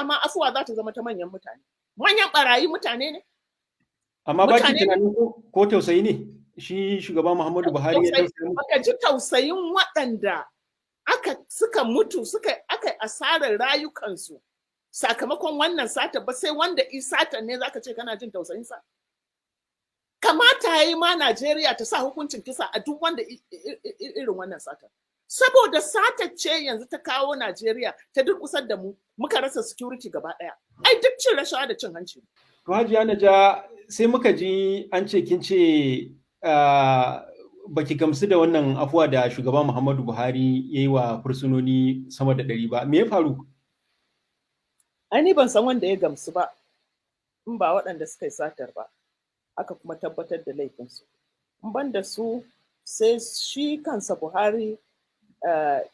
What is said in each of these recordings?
sa ma afuwa za ta zama ta manyan mutane. Manyan barayi mutane ne. Amma ba ki tunanin ko tausayi ne shi shugaba Muhammadu Buhari ya tausayi? Baka ji tausayin waɗanda suka mutu aka asarar rayukansu sakamakon wannan sata ba, sai wanda sata ne zaka ce kana jin tausayin sa. Kamata yayi ma Najeriya ta sa hukuncin kisa a duk wanda irin wannan sata. Saboda sata ce yanzu ta kawo Najeriya ta durkusar da mu, muka rasa security gaba ɗaya. Ai duk cin rashawa da cin hanci. To Hajiya Naja, sai muka ji an ce kin ce baki gamsu da wannan afuwa da shugaba Muhammadu Buhari ya yi wa fursunoni sama da 100 ba. Me ya faru? Ai ni ban san wanda ya gamsu ba, in ba waɗanda suka yi satar ba, aka kuma tabbatar da laifinsu. In ban da su sai shi kansa Buhari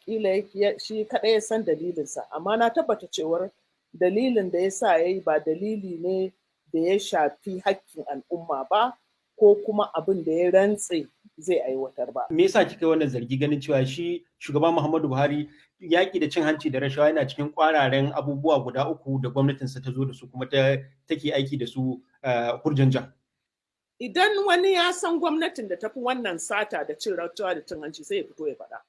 kila shi kaɗai ya san dalilinsa, amma na tabbata cewar dalilin da ya sa ya yi ba dalili ne da ya shafi hakkin al'umma ba, ko kuma abin da ya rantse zai aiwatar ba. Me yasa kika wannan zargi, ganin cewa shi shugaba Muhammadu Buhari yaƙi da cin hanci da rashawa yana cikin ƙwararen abubuwa guda 3 da gwamnatinsa ta zo da su kuma take aiki da su hurjanja? Idan wani ya san gwamnatin da tafi wannan sata da cin rashawa da cin hanci sai ya fito ya faɗa.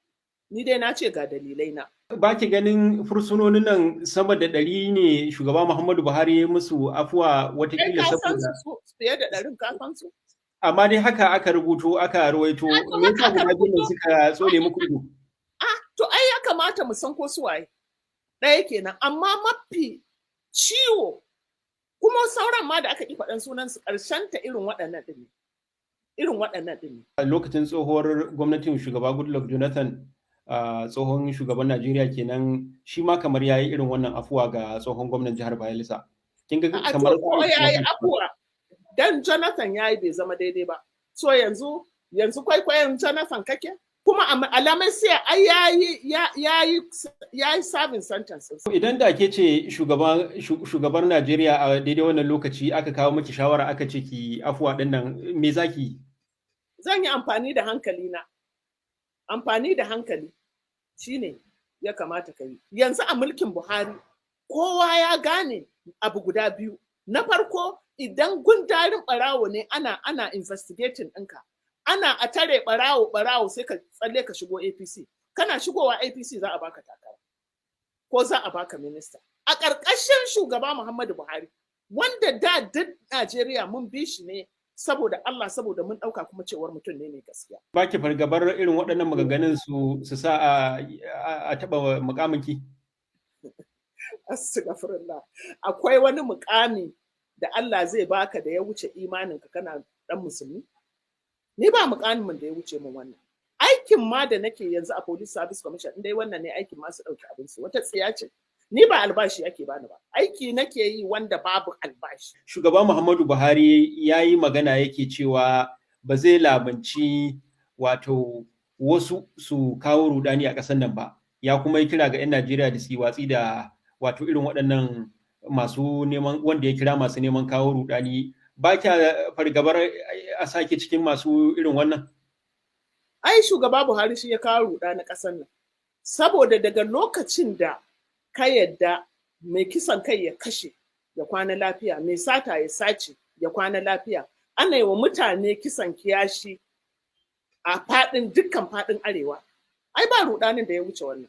Ni dai na ce ga dalilai na. Ba ki ganin fursunonin nan sama da 100 ne shugaba Muhammadu Buhari ya musu afuwa watakila saboda fiye da 100 ka san su? Amma dai haka aka rubuto, aka rawaito. Me yasa guda biyu suka tsole muku ido? To ai ya kamata mu san ko su waye. Ɗaya kenan, amma mafi ciwo kuma sauran ma da aka ƙi faɗan sunan su ƙarshen ta irin waɗannan ɗin ne. Irin waɗannan ɗin ne. A lokacin tsohuwar gwamnatin shugaba Goodluck Jonathan, tsohon shugaban Najeriya kenan, shi ma kamar yayi irin wannan afuwa ga tsohon gwamnan jihar Bayelsa. Kin ga kamar ko yayi afuwa dan Jonathan yayi bai zama daidai ba. So yanzu kwaikwayon Jonathan kake? Kuma alamai sai yayi serving sentences. Idan da ke ce shugabar Najeriya a daidai wannan lokaci aka kawo miki shawara aka ce ki afuwa din nan, me zaki? Zan yi amfani da hankali na. Amfani da hankali shine ya kamata ka yi. Yanzu a mulkin Buhari kowa ya gane abu guda biyu. Na farko, idan gundarin barawo ne ana investigating ɗinka. Ana a tare barawo sai ka tsalle ka shigo APC. Kana shigowa APC za a baka takara ko za a baka minista. A ƙarƙashin shugaba Muhammadu Buhari, wanda da duk Najeriya mun bi shi ne saboda Allah, saboda mun ɗauka kuma cewar mutum ne mai gaskiya. Ba ki fargabar irin waɗannan maganganun su sa a taɓa mukaminki? Astaghfirullah. Akwai wani mukami da Allah zai baka da ya wuce imaninka kana ɗan musulmi? Ni ba mukamin da ya wuce min wannan. Aikin ma da nake yanzu a Police Service Commission, dai wannan ne aikin masu ɗauki abinsu, wata tsiya ce. Ni ba albashi ake bani ba. Aiki nake yi wanda babu albashi. Shugaba Muhammadu Buhari ya yi magana yake cewa ba zai lamunci wato wasu su kawo rudani a ƙasar nan ba. Ya kuma yi kira ga 'yan Najeriya da su yi watsi da wato irin waɗannan masu neman, wanda ya kira masu neman kawo rudani. Ba kya fargabar a sake cikin masu irin wannan? Ai shugaba Buhari shi ya kawo rudani ƙasar nan. Saboda daga lokacin da ka yadda mai kisan kai ya kashe ya kwana lafiya, mai sata ya sace ya kwana lafiya, ana yi wa mutane kisan kiyashi a dukkan faɗin arewa. Ai ba rudanin da ya wuce wannan.